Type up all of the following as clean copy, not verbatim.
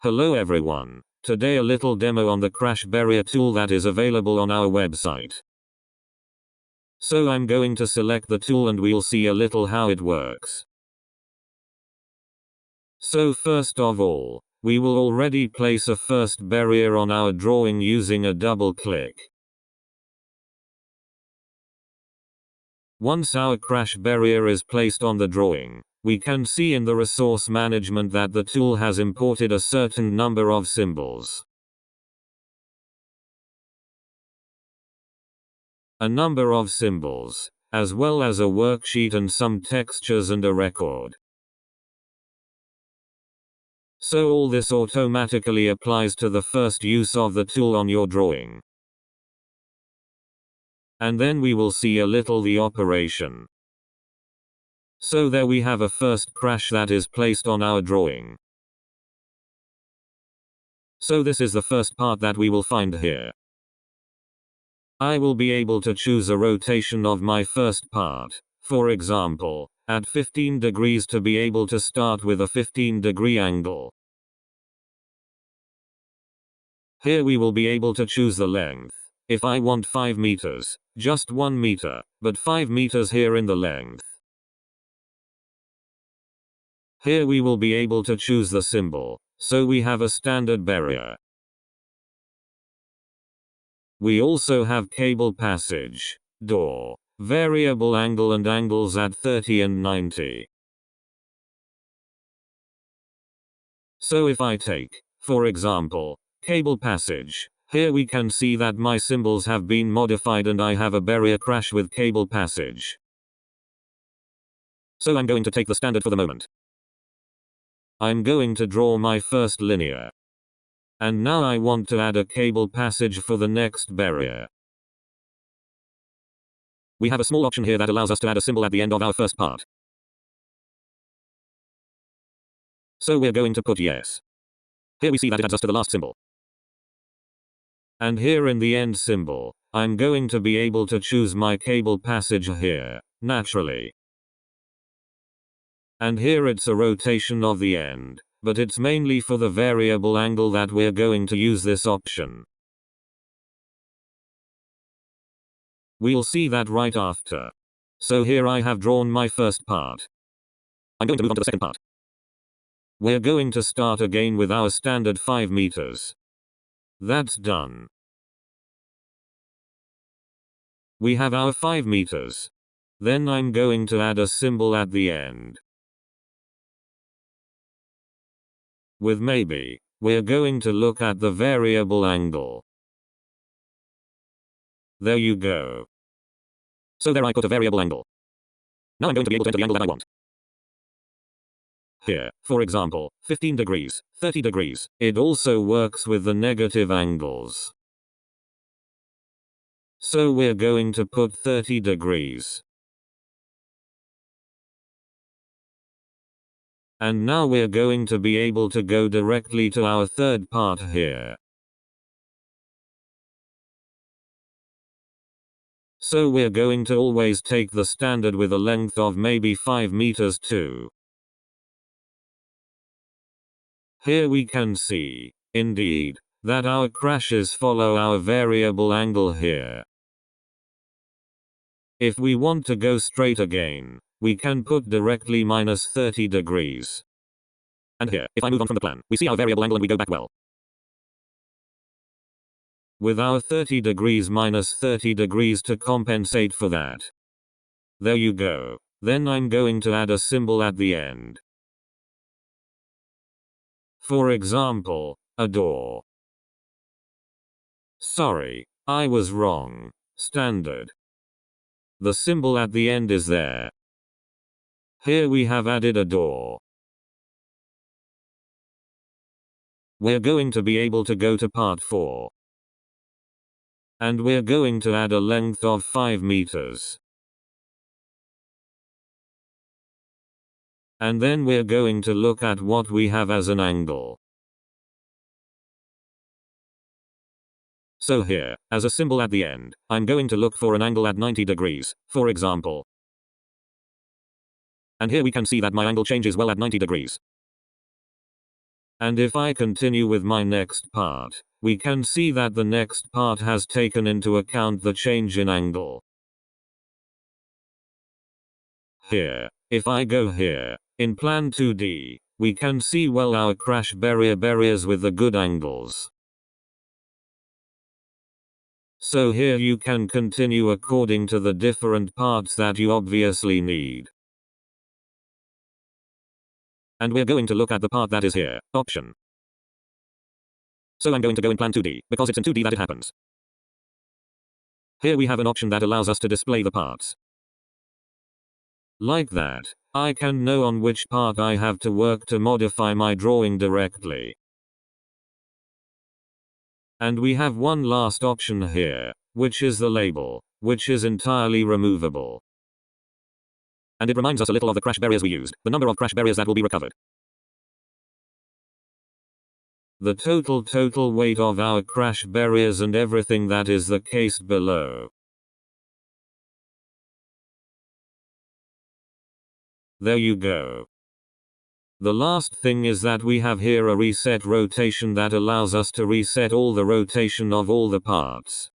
Hello everyone. Today a little demo on the crash barrier tool that is available on our website. So I'm going to select the tool and we'll see a little how it works. So first of all, we will already place a first barrier on our drawing using a double click. Once our crash barrier is placed on the drawing, we can see in the resource management that the tool has imported a certain number of symbols. A number of symbols, as well as a worksheet and some textures and a record. So all this automatically applies to the first use of the tool on your drawing. And then we will see a little the operation. So there we have a first crash that is placed on our drawing. So this is the first part that we will find here. I will be able to choose a rotation of my first part, for example, at 15 degrees to be able to start with a 15-degree angle. Here we will be able to choose the length. If I want 5 meters, just 1 meter, but 5 meters here in the length. Here we will be able to choose the symbol, so we have a standard barrier. We also have cable passage, door, variable angle and angles at 30 and 90. So if I take, for example, cable passage, here we can see that my symbols have been modified and I have a barrier crash with cable passage. So I'm going to take the standard for the moment. I'm going to draw my first linear. And now I want to add a cable passage for the next barrier. We have a small option here that allows us to add a symbol at the end of our first part. So we're going to put yes. Here we see that it adds us to the last symbol. And here in the end symbol, I'm going to be able to choose my cable passage here, naturally. And here it's a rotation of the end, but it's mainly for the variable angle that we're going to use this option. We'll see that right after. So here I have drawn my first part. I'm going to move on to the second part. We're going to start again with our standard 5 meters. That's done. We have our 5 meters. Then I'm going to add a symbol at the end. With maybe, we're going to look at the variable angle. There you go. So there I put a variable angle. Now I'm going to be able to enter the angle that I want. Here, for example, 15 degrees, 30 degrees. It also works with the negative angles. So we're going to put 30 degrees. And now we're going to be able to go directly to our third part here. So we're going to always take the standard with a length of maybe 5 meters too. Here we can see, indeed, that our crashes follow our variable angle here. If we want to go straight again, we can put directly minus 30 degrees. And here, if I move on from the plan, we see our variable angle and we go back well. With our 30 degrees minus 30 degrees to compensate for that. There you go. Then I'm going to add a symbol at the end. For example, a door. Sorry, I was wrong. Standard. The symbol at the end is there. Here we have added a door. We're going to be able to go to part 4. And we're going to add a length of 5 meters. And then we're going to look at what we have as an angle. So here, as a symbol at the end, I'm going to look for an angle at 90 degrees, for example. And here we can see that my angle changes well at 90 degrees. And if I continue with my next part, we can see that the next part has taken into account the change in angle. Here, if I go here, in plan 2D, we can see well our crash barriers with the good angles. So here you can continue according to the different parts that you obviously need. And we're going to look at the part that is here, option. So I'm going to go in plan 2D, because it's in 2D that it happens. Here we have an option that allows us to display the parts. Like that, I can know on which part I have to work to modify my drawing directly. And we have one last option here, which is the label, which is entirely removable. And it reminds us a little of the crash barriers we used, the number of crash barriers that will be recovered. The total weight of our crash barriers and everything that is the case below. There you go. The last thing is that we have here a reset rotation that allows us to reset all the rotation of all the parts.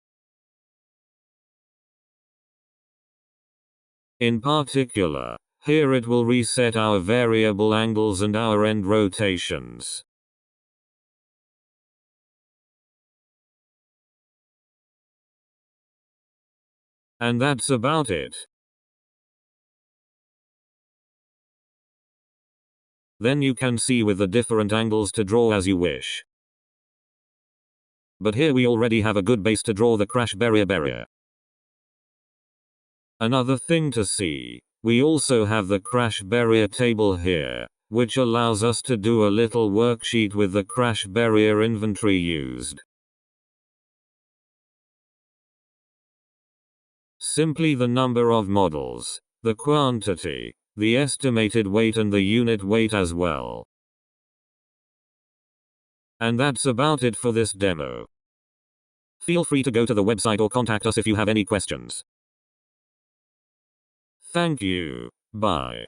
In particular, here it will reset our variable angles and our end rotations. And that's about it. Then you can see with the different angles to draw as you wish. But here we already have a good base to draw the crash barrier. Another thing to see, we also have the crash barrier table here, which allows us to do a little worksheet with the crash barrier inventory used. Simply the number of models, the quantity, the estimated weight and the unit weight as well. And that's about it for this demo. Feel free to go to the website or contact us if you have any questions. Thank you. Bye.